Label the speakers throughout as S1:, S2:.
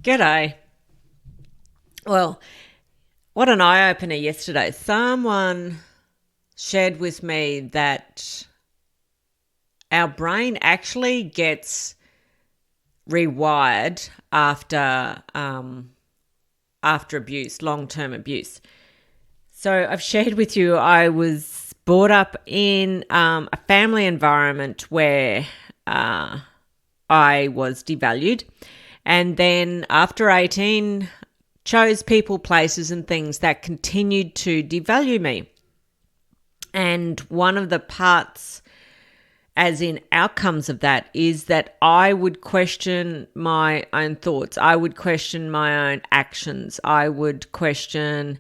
S1: G'day. Well, what an eye opener yesterday. Someone shared with me that our brain actually gets rewired after abuse, long-term abuse. So I've shared with you I was brought up in a family environment where I was devalued. And then after 18, chose people, places, and things that continued to devalue me. And one of the parts, as in outcomes of that, is that I would question my own thoughts. I would question my own actions. I would question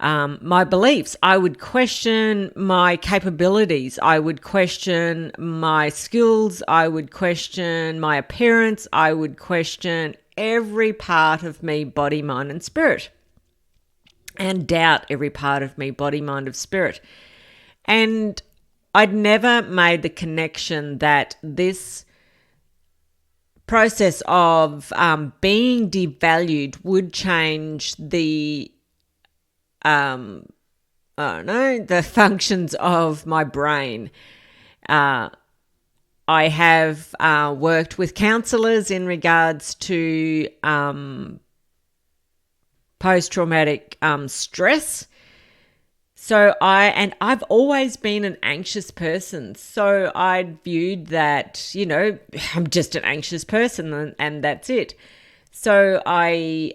S1: my beliefs. I would question my capabilities. I would question my skills. I would question my appearance. I would question every part of me, body, mind, and spirit, and doubt every part of me, body, mind, and spirit. And I'd never made the connection that this process of being devalued would change the the functions of my brain. I have worked with counsellors in regards to post-traumatic stress. So I've always been an anxious person. So I viewed that, I'm just an anxious person and that's it. So I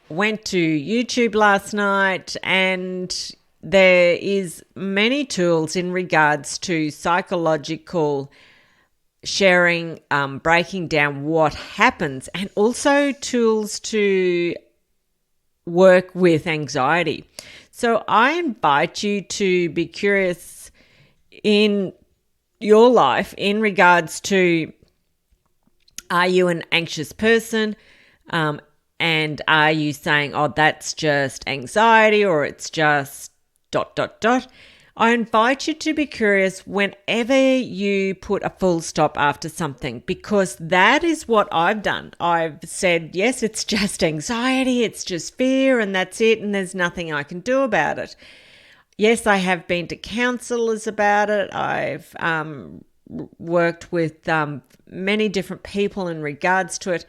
S1: went to YouTube last night, and there is many tools in regards to psychological sharing, breaking down what happens, and also tools to work with anxiety. So I invite you to be curious in your life in regards to, are you an anxious person? And are you saying, oh, that's just anxiety, or it's just ... I invite you to be curious whenever you put a full stop after something, because that is what I've done. I've said, yes, it's just anxiety, it's just fear, and that's it, and there's nothing I can do about it. Yes, I have been to counsellors about it. I've worked with many different people in regards to it,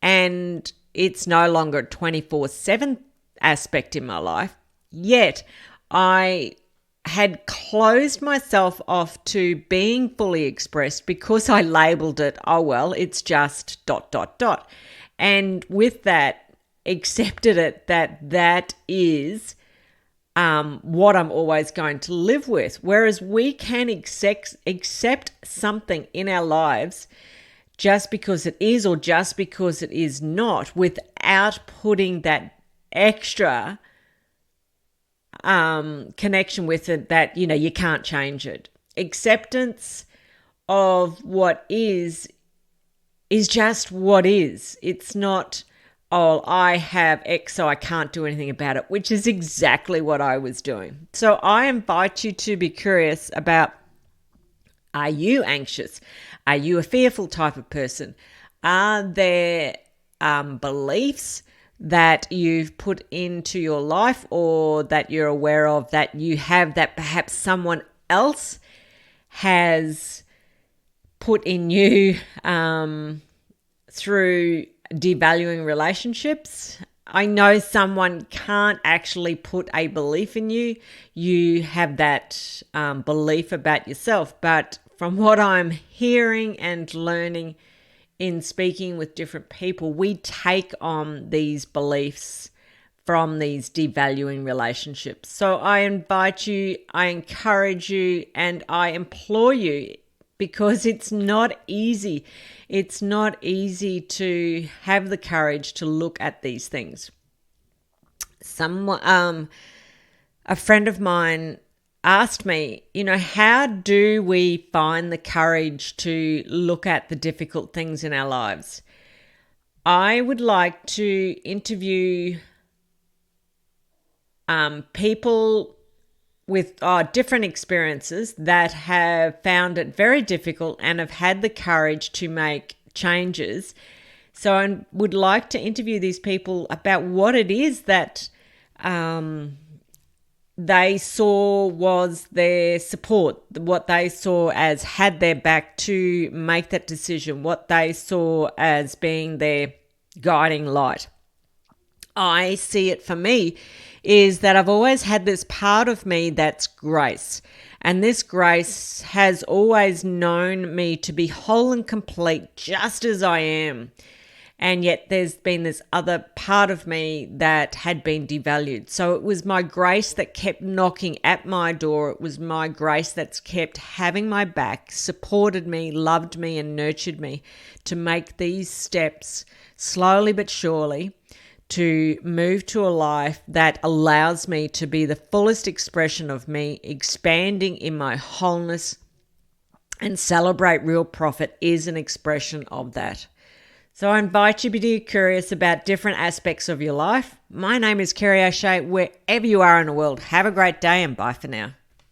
S1: and it's no longer a 24/7 aspect in my life. Yet I had closed myself off to being fully expressed because I labeled it, oh, well, it's just ... And with that, accepted it that is what I'm always going to live with. Whereas we can accept something in our lives just because it is, or just because it is not, without putting that extra connection with it that, you can't change it. Acceptance of what is just what is. It's not, oh, I have X, so I can't do anything about it, which is exactly what I was doing. So I invite you to be curious about, are you anxious? Are you a fearful type of person? Are there beliefs that you've put into your life, or that you're aware of, that you have, that perhaps someone else has put in you through devaluing relationships? I know someone can't actually put a belief in you. You have that belief about yourself. But from what I'm hearing and learning in speaking with different people, we take on these beliefs from these devaluing relationships. So I invite you, I encourage you, and I implore you, because it's not easy. It's not easy to have the courage to look at these things. A friend of mine asked me, how do we find the courage to look at the difficult things in our lives? I would like to interview people with different experiences that have found it very difficult and have had the courage to make changes, So I would like to interview these people about what it is that they saw was their support, what they saw as had their back to make that decision, what they saw as being their guiding light. I see it for me is that I've always had this part of me that's grace. And this grace has always known me to be whole and complete just as I am. And yet there's been this other part of me that had been devalued. So it was my grace that kept knocking at my door. It was my grace that's kept having my back, supported me, loved me, and nurtured me to make these steps slowly but surely to move to a life that allows me to be the fullest expression of me, expanding in my wholeness, and celebrate real profit is an expression of that. So I invite you to be curious about different aspects of your life. My name is Kerry O'Shea. Wherever you are in the world, have a great day and bye for now.